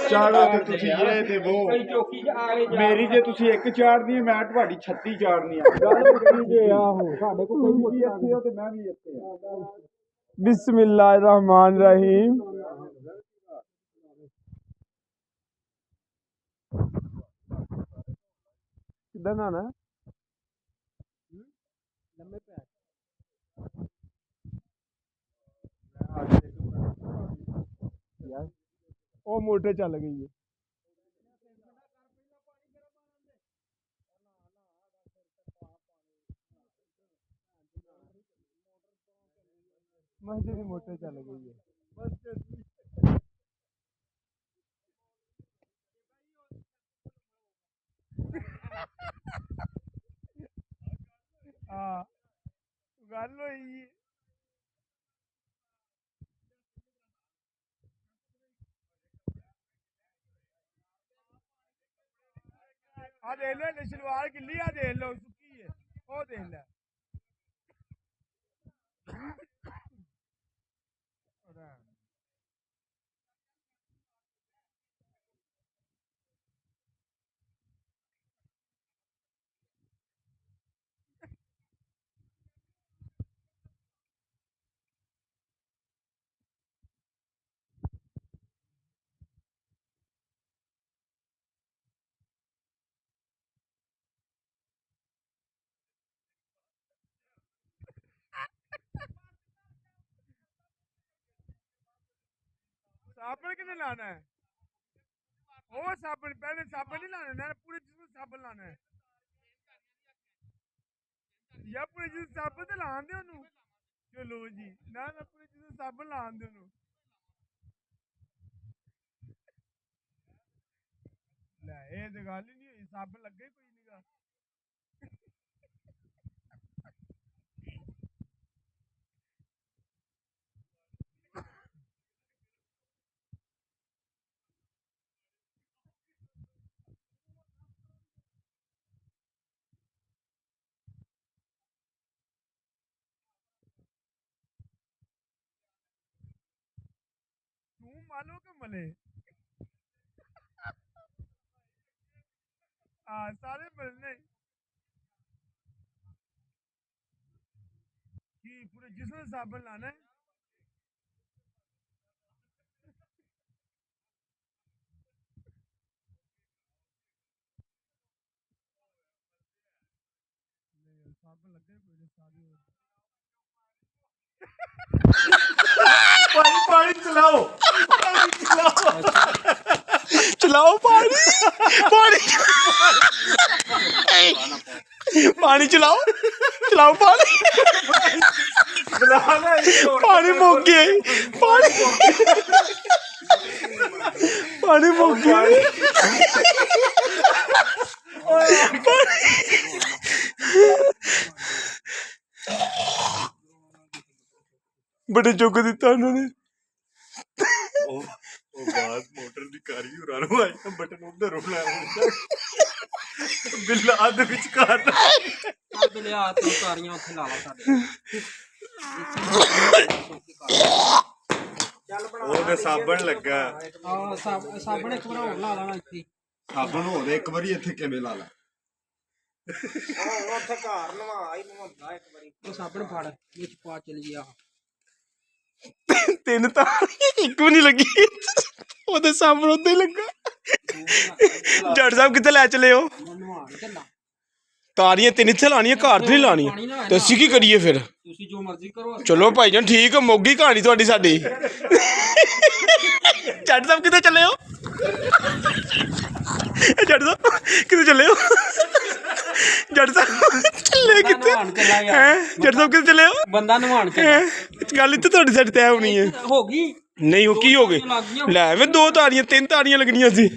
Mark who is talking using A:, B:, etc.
A: ਚਾੜੋ ਤੇ ਤੁਸੀਂ ਇਹ ਤੇ ਉਹ ਮੇਰੀ ਜੇ ਤੁਸੀਂ ਇੱਕ ਚਾੜਨੀ ਹੈ ਮੈਂ ਤੁਹਾਡੀ 36 ਚਾੜਨੀ ਆ ਗੱਲ ਮੁੱਕੀ ਜੇ ਆਹੋ ਸਾਡੇ ਕੋਲ ਕੋਈ ਵੀ ਇੱਥੇ ਹੋ ਤੇ ਮੈਂ ਵੀ ਇੱਥੇ ਆ ਬਿਸਮਿल्लाह रहमान रहीम ਕਿੱਦਾਂ ਨਾਣਾ ਲੰਮੇ ਪੈ यार वो मोटर चल गई है मस्जिद की मोटर चल गई है हाँ गल होई आ देख लो सलवार गिल्ली आ देख लो सुक्की है ओ देख ले साबन कितने लाना है वो साबन पहले साबन नहीं लाना है पूरे जिसमें साबन लाना है या पूरे जिसमें साबन तो लान दे ओनू चलो जी ना ना पूरे जिसमें साबन लान दे ओनू ले ये तो गल ही नहीं हुई साबन लगे कोई नहीं गा तू मानो के मले हाँ सारे मिलने कि पूरे जिसमें साबन लाना है साबन लगे कोई सारी पानी पानी चलाओ चलाओ पानी पानी पानी चलाओ चलाओ पानी पानी मुक गया पानी पानी मुक गया बड़े चुक दिता उन्होंने बात मोटर दी कारी उरानो आई बटन उधर उड़ना बिल्ला आधे विचकार बिल्ले हाथ तो कारियां उथे ला ला साडे चल बना ओदे साबन लगा हां साबन एक बार और ला लेना इथे साबन होदे एक बारी इथे किवें ला ला ਉਹ ਉੱਥੇ ਘਰ ਨਵਾਈ ਨਵਾਉਂਦਾ ਇੱਕ ਵਾਰੀ ਉਹ ਸਾਬਣ ਫੜ ਵਿੱਚ ਪਾ ਚਲੀ ਗਿਆ ਤਿੰਨ ਤਾਂ ਇੱਕ ਵੀ ਨਹੀਂ ਲੱਗੀ ਉਹਦੇ ਸਾਹਮਣੇ ਉੱਤੇ ਲੱਗਾ ਜੱਟ ਸਾਹਿਬ ਕਿੱਥੇ ਲੈ ਚਲੇ ਹੋ ਤਾਰੀਆਂ ਤਿੰਨ ਇੱਥੇ ਲਾਣੀਆਂ ਘਰ ਤੇ ਨਹੀਂ ਲਾਣੀਆਂ ਤੇ ਅਸੀਂ ਕੀ ਕਰੀਏ ਫਿਰ ਤੁਸੀਂ ਜੋ ਮਰਜ਼ੀ ਕਰੋ ਚਲੋ ਭਾਈ ਜਾਨ ਠੀਕ ਹੈ ਮੋਗੀ ਕਹਾਣੀ ਤੁਹਾਡੀ ਸਾਡੀ ਜੱਟ ਸਾਹਿਬ ਕਿੱਥੇ ਚਲੇ ਹੋ ਜੱਟ ਸਾਹਿਬ ਕਿੱਥੇ ਚਲੇ ਹੋ जट साहब चले कितने हैं जट साहब कितने चले हो बंदा नवान के गल इत्थे तुहाडी साडी तय होनी है हो गई नहीं हो की हो गई लै मैं दो तारियां तीन तारियां लगनियां सी